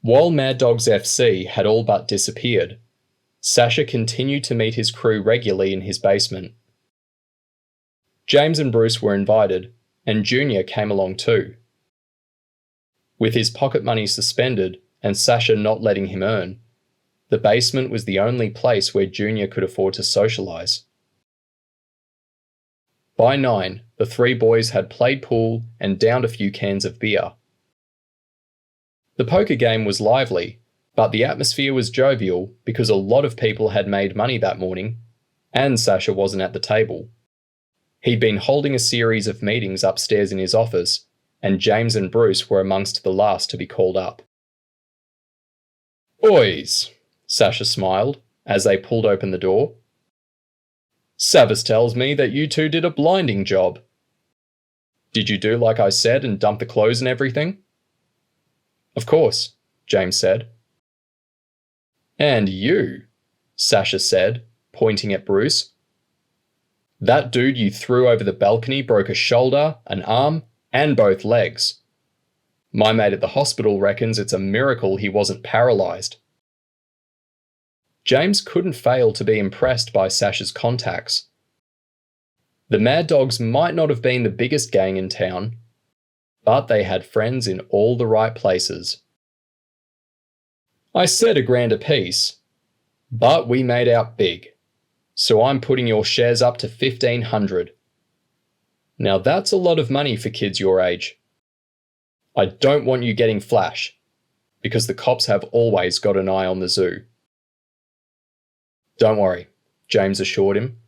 While Mad Dogs FC had all but disappeared, Sasha continued to meet his crew regularly in his basement. James and Bruce were invited, and Junior came along too. With his pocket money suspended and Sasha not letting him earn, the basement was the only place where Junior could afford to socialise. By 9, the three boys had played pool and downed a few cans of beer. The poker game was lively, but the atmosphere was jovial because a lot of people had made money that morning, and Sasha wasn't at the table. He'd been holding a series of meetings upstairs in his office, and James and Bruce were amongst the last to be called up. "Boys," Sasha smiled as they pulled open the door. "Savas tells me that you two did a blinding job. Did you do like I said and dump the clothes and everything?" "Of course," James said. "And you," Sasha said, pointing at Bruce. "That dude you threw over the balcony broke a shoulder, an arm, and both legs. My mate at the hospital reckons it's a miracle he wasn't paralysed." James couldn't fail to be impressed by Sasha's contacts. The Mad Dogs might not have been the biggest gang in town, but they had friends in all the right places. "I said $1,000 apiece, but we made out big, so I'm putting your shares up to $1,500. Now that's a lot of money for kids your age. I don't want you getting flash, because the cops have always got an eye on the zoo." "Don't worry," James assured him.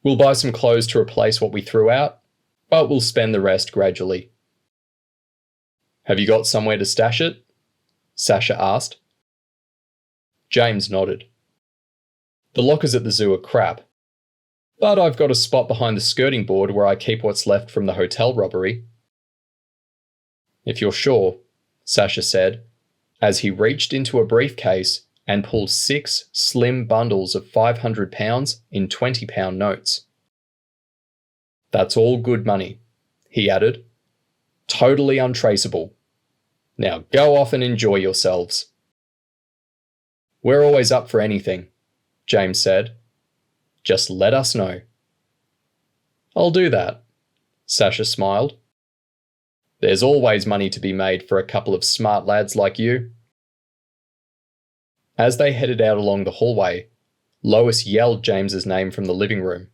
"We'll buy some clothes to replace what we threw out, but we'll spend the rest gradually." "Have you got somewhere to stash it?" Sasha asked. James nodded. "The lockers at the zoo are crap, but I've got a spot behind the skirting board where I keep what's left from the hotel robbery." "If you're sure," Sasha said, as he reached into a briefcase and pulled 6 slim bundles of £500 in £20 notes. "That's all good money," he added. "Totally untraceable. Now go off and enjoy yourselves." "We're always up for anything," James said. "Just let us know." "I'll do that," Sasha smiled. "There's always money to be made for a couple of smart lads like you." As they headed out along the hallway, Lois yelled James's name from the living room.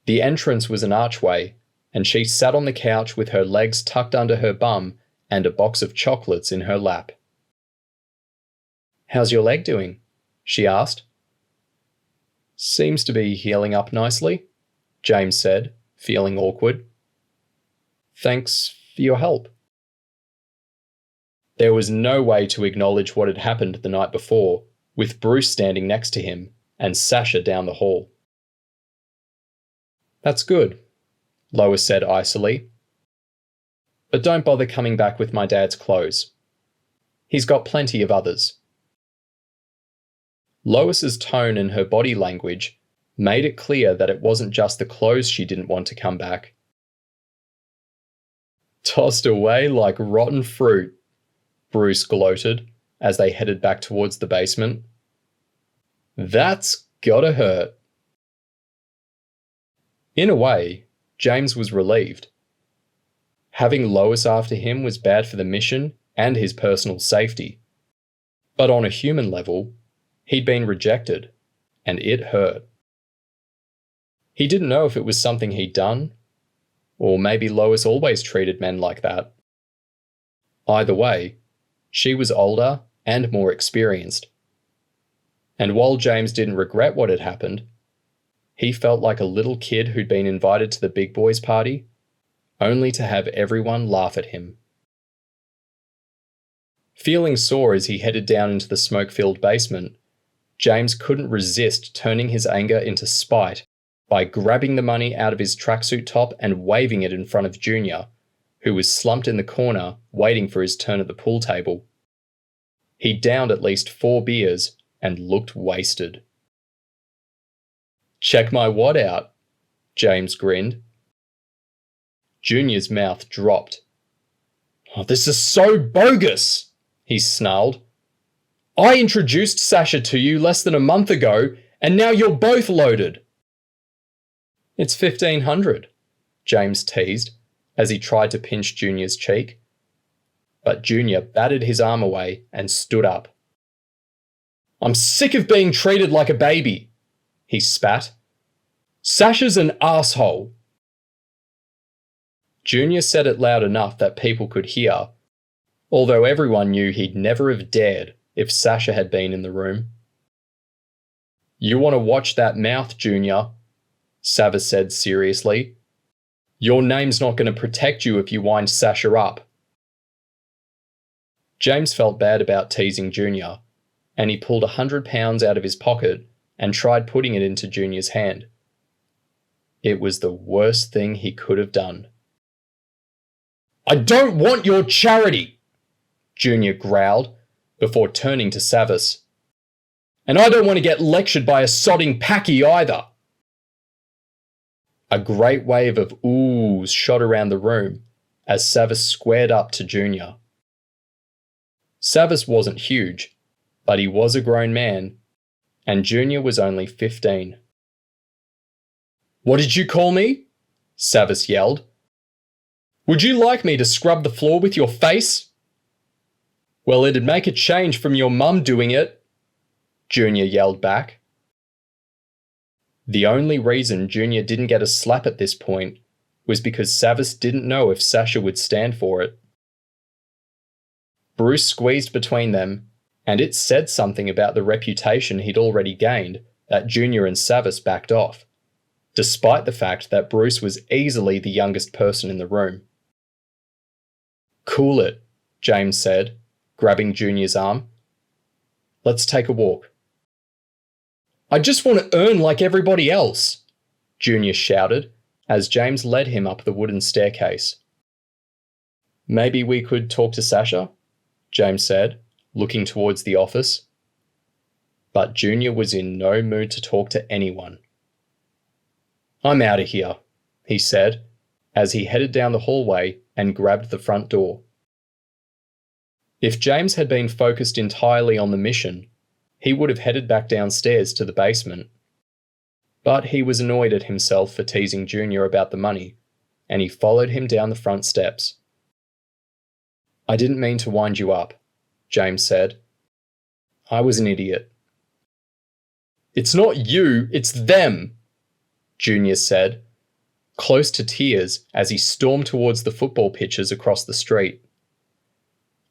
The entrance was an archway, and she sat on the couch with her legs tucked under her bum and a box of chocolates in her lap. "How's your leg doing?" she asked. "Seems to be healing up nicely," James said, feeling awkward. "Thanks for your help." There was no way to acknowledge what had happened the night before, with Bruce standing next to him and Sasha down the hall. "That's good," Lois said icily. "But don't bother coming back with my dad's clothes. He's got plenty of others." Lois's tone and her body language made it clear that it wasn't just the clothes she didn't want to come back. "Tossed away like rotten fruit," Bruce gloated as they headed back towards the basement. "That's gotta hurt." In a way, James was relieved. Having Lois after him was bad for the mission and his personal safety. But on a human level, he'd been rejected, and it hurt. He didn't know if it was something he'd done, or maybe Lois always treated men like that. Either way, she was older and more experienced. And while James didn't regret what had happened, he felt like a little kid who'd been invited to the big boys' party, only to have everyone laugh at him. Feeling sore as he headed down into the smoke-filled basement, James couldn't resist turning his anger into spite by grabbing the money out of his tracksuit top and waving it in front of Junior, who was slumped in the corner waiting for his turn at the pool table. He downed at least 4 beers and looked wasted. "Check my wad out," James grinned. Junior's mouth dropped. "Oh, this is so bogus," he snarled. I introduced Sasha to you less than a month ago, and now you're both loaded. It's 1,500, James teased as he tried to pinch Junior's cheek. But Junior batted his arm away and stood up. I'm sick of being treated like a baby, he spat. Sasha's an asshole. Junior said it loud enough that people could hear, although everyone knew he'd never have dared if Sasha had been in the room. You want to watch that mouth, Junior, Sava said seriously. Your name's not going to protect you if you wind Sasha up. James felt bad about teasing Junior, and he pulled £100 out of his pocket and tried putting it into Junior's hand. It was the worst thing he could have done. I don't want your charity, Junior growled before turning to Savas. And I don't want to get lectured by a sodding packy either. A great wave of oohs shot around the room as Savas squared up to Junior. Savas wasn't huge, but he was a grown man, and Junior was only 15. What did you call me? Savas yelled. Would you like me to scrub the floor with your face? Well, it'd make a change from your mum doing it, Junior yelled back. The only reason Junior didn't get a slap at this point was because Savas didn't know if Sasha would stand for it. Bruce squeezed between them, and it said something about the reputation he'd already gained that Junior and Savas backed off, despite the fact that Bruce was easily the youngest person in the room. Cool it, James said, grabbing Junior's arm. Let's take a walk. I just want to earn like everybody else, Junior shouted as James led him up the wooden staircase. Maybe we could talk to Sasha, James said, looking towards the office. But Junior was in no mood to talk to anyone. I'm out of here, he said, as he headed down the hallway and grabbed the front door. If James had been focused entirely on the mission, he would have headed back downstairs to the basement. But he was annoyed at himself for teasing Junior about the money, and he followed him down the front steps. I didn't mean to wind you up, James said. I was an idiot. It's not you, it's them, Junior said, close to tears as he stormed towards the football pitches across the street.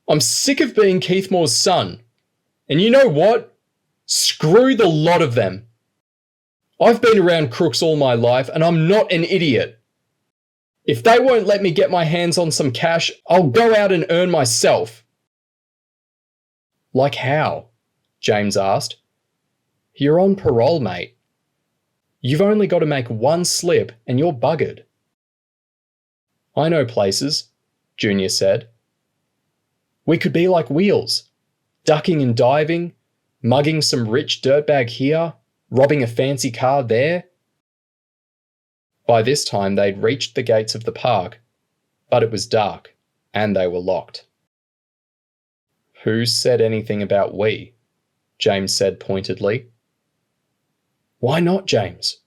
I'm sick of being Keith Moore's son. And you know what? Screw the lot of them. I've been around crooks all my life and I'm not an idiot. If they won't let me get my hands on some cash, I'll go out and earn myself. Like how? James asked. You're on parole, mate. You've only got to make one slip and you're buggered. I know places, Junior said. We could be like Wheels, ducking and diving, mugging some rich dirtbag here, robbing a fancy car there. By this time they'd reached the gates of the park, but it was dark and they were locked. Who said anything about we? James said pointedly. Why not, James?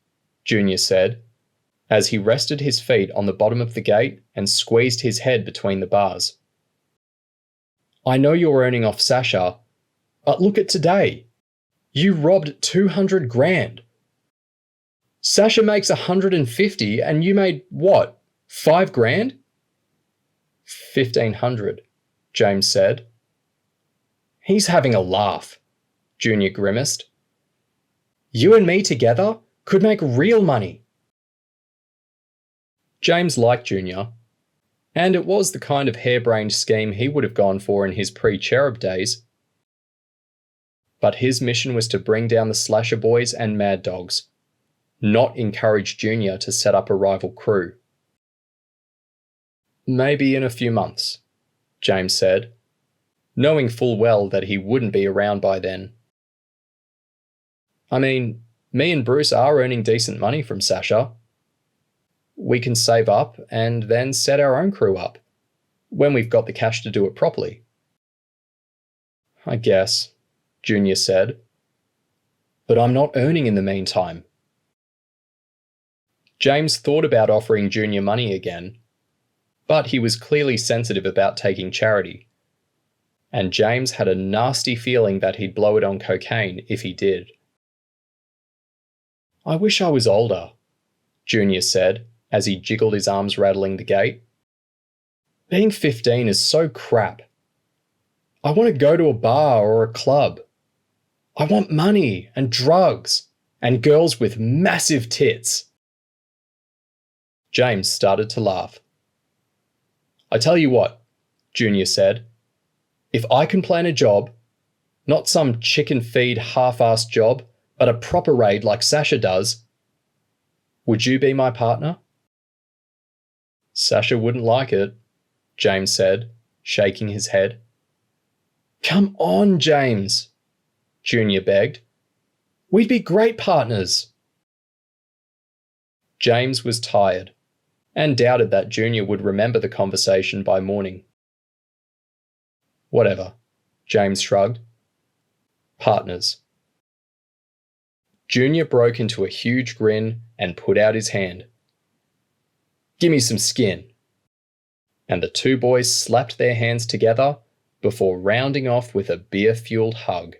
Junior said, as he rested his feet on the bottom of the gate and squeezed his head between the bars. I know you're earning off Sasha, but look at today. You robbed 200 grand. Sasha makes 150 and you made what, 5 grand? 1,500, James said. He's having a laugh, Junior grimaced. You and me together could make real money. James liked Junior, and it was the kind of harebrained scheme he would have gone for in his pre-Cherub days. But his mission was to bring down the Slasher Boys and Mad Dogs, not encourage Junior to set up a rival crew. Maybe in a few months, James said, knowing full well that he wouldn't be around by then. I mean, me and Bruce are earning decent money from Sasha. We can save up and then set our own crew up, when we've got the cash to do it properly. I guess, Junior said. But I'm not earning in the meantime. James thought about offering Junior money again, but he was clearly sensitive about taking charity, and James had a nasty feeling that he'd blow it on cocaine if he did. I wish I was older, Junior said as he jiggled his arms rattling the gate. Being 15 is so crap. I want to go to a bar or a club. I want money and drugs and girls with massive tits. James started to laugh. I tell you what, Junior said. If I can plan a job, not some chicken feed half-assed job, but a proper raid like Sasha does, would you be my partner? Sasha wouldn't like it, James said, shaking his head. Come on, James, Junior begged. We'd be great partners. James was tired and doubted that Junior would remember the conversation by morning. Whatever, James shrugged. Partners. Junior broke into a huge grin and put out his hand. Gimme some skin. And the two boys slapped their hands together before rounding off with a beer-fueled hug.